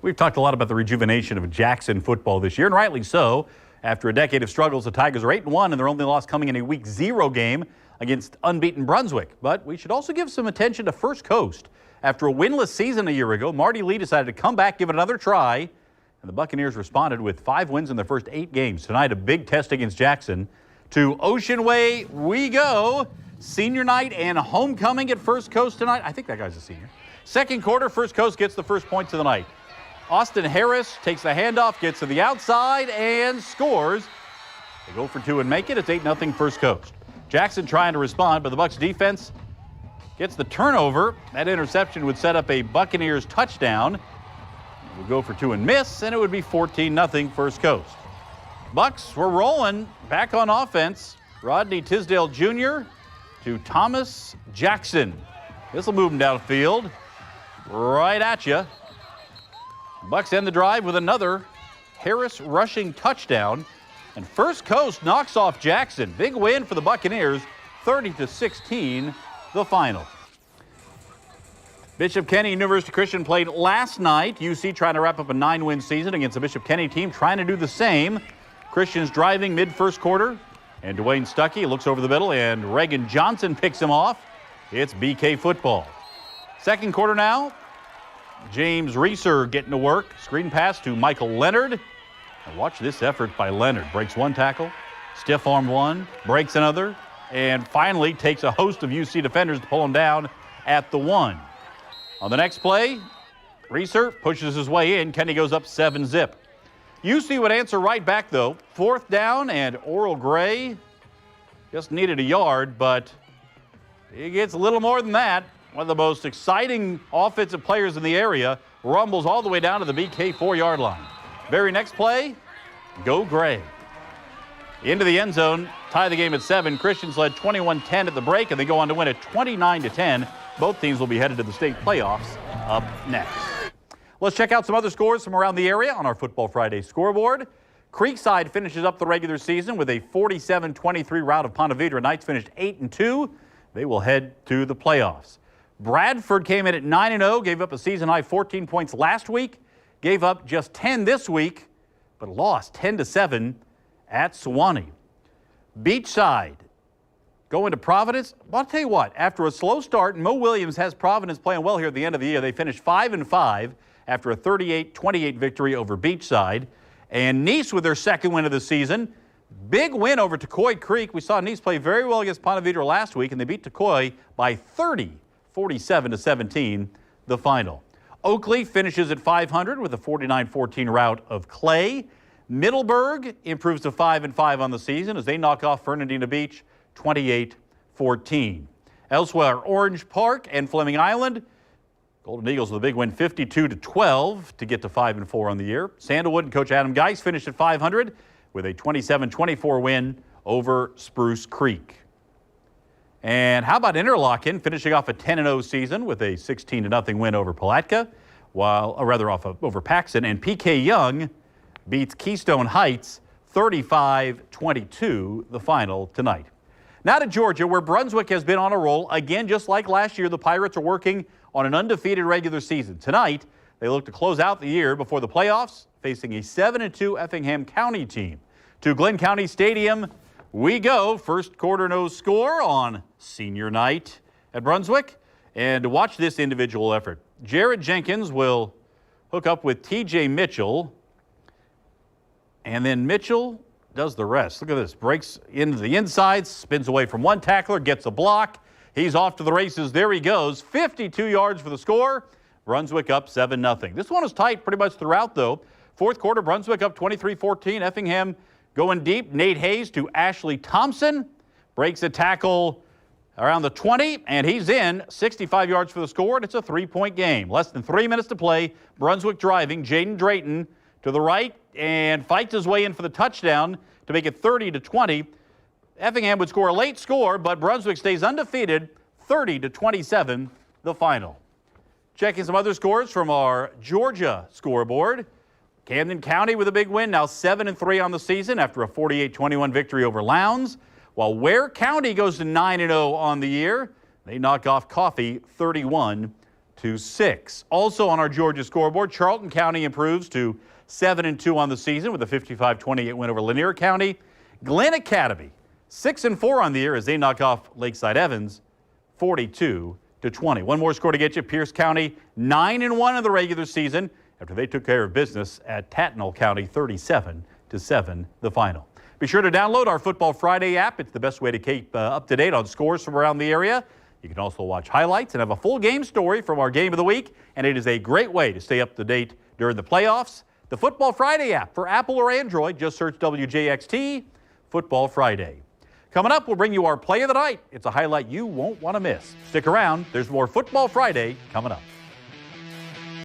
We've talked a lot about the rejuvenation of Jackson football this year, and rightly so. After a decade of struggles, the Tigers are 8-1, and their only loss coming in a Week 0 game against unbeaten Brunswick. But we should also give some attention to First Coast. After a winless season a year ago, Marty Lee decided to come back, give it another try, and the Buccaneers responded with 5 wins in their first 8 games. Tonight, a big test against Jackson. To Ocean Way we go. Senior night and homecoming at First Coast tonight. I think that guy's a senior. Second quarter, First Coast gets the first points of the night. Austin Harris takes the handoff, gets to the outside, and scores. They go for 2 and make it. It's 8-0 First Coast. Jackson trying to respond, but the Bucs defense gets the turnover. That interception would set up a Buccaneers touchdown. It would go for 2 and miss, and it would be 14-0 First Coast. Bucs were rolling back on offense. Rodney Tisdale Jr. to Thomas Jackson. This will move him downfield. Right at you. Bucs end the drive with another Harris rushing touchdown. And First Coast knocks off Jackson. Big win for the Buccaneers, 30-16, the final. Bishop Kenny University Christian played last night. UC trying to wrap up a 9-win season against the Bishop Kenny team, trying to do the same. Christian's driving mid-first quarter, and Dwayne Stuckey looks over the middle, and Reagan Johnson picks him off. It's BK football. Second quarter now. James Reeser getting to work. Screen pass to Michael Leonard. And watch this effort by Leonard. Breaks one tackle, stiff arm one, breaks another, and finally takes a host of UC defenders to pull him down at the 1. On the next play, Reeser pushes his way in. Kenny goes up 7-zip. UC would answer right back, though. 4th down, and Oral Gray just needed a yard, but he gets a little more than that. One of the most exciting offensive players in the area rumbles all the way down to the BK 4-yard line. Very next play, go Gray. Into the end zone, tie the game at 7. Christians led 21-10 at the break, and they go on to win it 29-10. Both teams will be headed to the state playoffs up next. Let's check out some other scores from around the area on our Football Friday scoreboard. Creekside finishes up the regular season with a 47-23 rout of Ponte Vedra. Knights finished 8-2. They will head to the playoffs. Bradford came in at 9-0, gave up a season-high 14 points last week, gave up just 10 this week, but lost 10-7 at Sewanee. Beachside going to Providence. Well, I'll tell you what, after a slow start, Mo Williams has Providence playing well here at the end of the year. They finished 5-5 after a 38-28 victory over Beachside. And Nice with their second win of the season. Big win over Tecoy Creek. We saw Nice play very well against Ponte Vedra last week, and they beat Tecoy by 30. 47-17, the final. Oakley finishes at 500 with a 49-14 rout of Clay. Middleburg improves to 5-5 on the season as they knock off Fernandina Beach 28-14. Elsewhere, Orange Park and Fleming Island. Golden Eagles with a big win, 52-12 to get to 5-4 on the year. Sandalwood and Coach Adam Geis finished at 500 with a 27-24 win over Spruce Creek. And how about Interlochen finishing off a 10-0 season with a 16-0 win over Palatka, over Paxton, and PK Young beats Keystone Heights 35-22, the final tonight. Now to Georgia, where Brunswick has been on a roll. Again, just like last year, the Pirates are working on an undefeated regular season. Tonight, they look to close out the year before the playoffs, facing a 7-2 Effingham County team. To Glenn County Stadium we go. First quarter no score on senior night at Brunswick. And to watch this individual effort, Jared Jenkins will hook up with TJ Mitchell. And then Mitchell does the rest. Look at this. Breaks into the inside, spins away from one tackler, gets a block. He's off to the races. There he goes. 52 yards for the score. Brunswick up 7-0. This one is tight pretty much throughout, though. Fourth quarter, Brunswick up 23-14. Effingham going deep. Nate Hayes to Ashley Thompson. Breaks a tackle around the 20, and he's in. 65 yards for the score, and it's a 3-point game. Less than 3 minutes to play. Brunswick driving. Jaden Drayton to the right and fights his way in for the touchdown to make it 30-20. Effingham would score a late score, but Brunswick stays undefeated, 30-27, the final. Checking some other scores from our Georgia scoreboard. Camden County with a big win, now 7-3 on the season after a 48-21 victory over Lowndes. While Ware County goes to 9-0 on the year, they knock off Coffee 31-20. 6. Also on our Georgia scoreboard, Charlton County improves to 7-2 on the season with a 55-28 win over Lanier County. Glenn Academy 6-4 on the year as they knock off Lakeside Evans 42-20. One more score to get you. Pierce County 9-1 in the regular season after they took care of business at Tattnall County 37-7 the final. Be sure to download our Football Friday app. It's the best way to keep up to date on scores from around the area. You can also watch highlights and have a full game story from our game of the week, and it is a great way to stay up to date during the playoffs. The Football Friday app for Apple or Android. Just search WJXT Football Friday. Coming up, we'll bring you our play of the night. It's a highlight you won't want to miss. Stick around. There's more Football Friday coming up.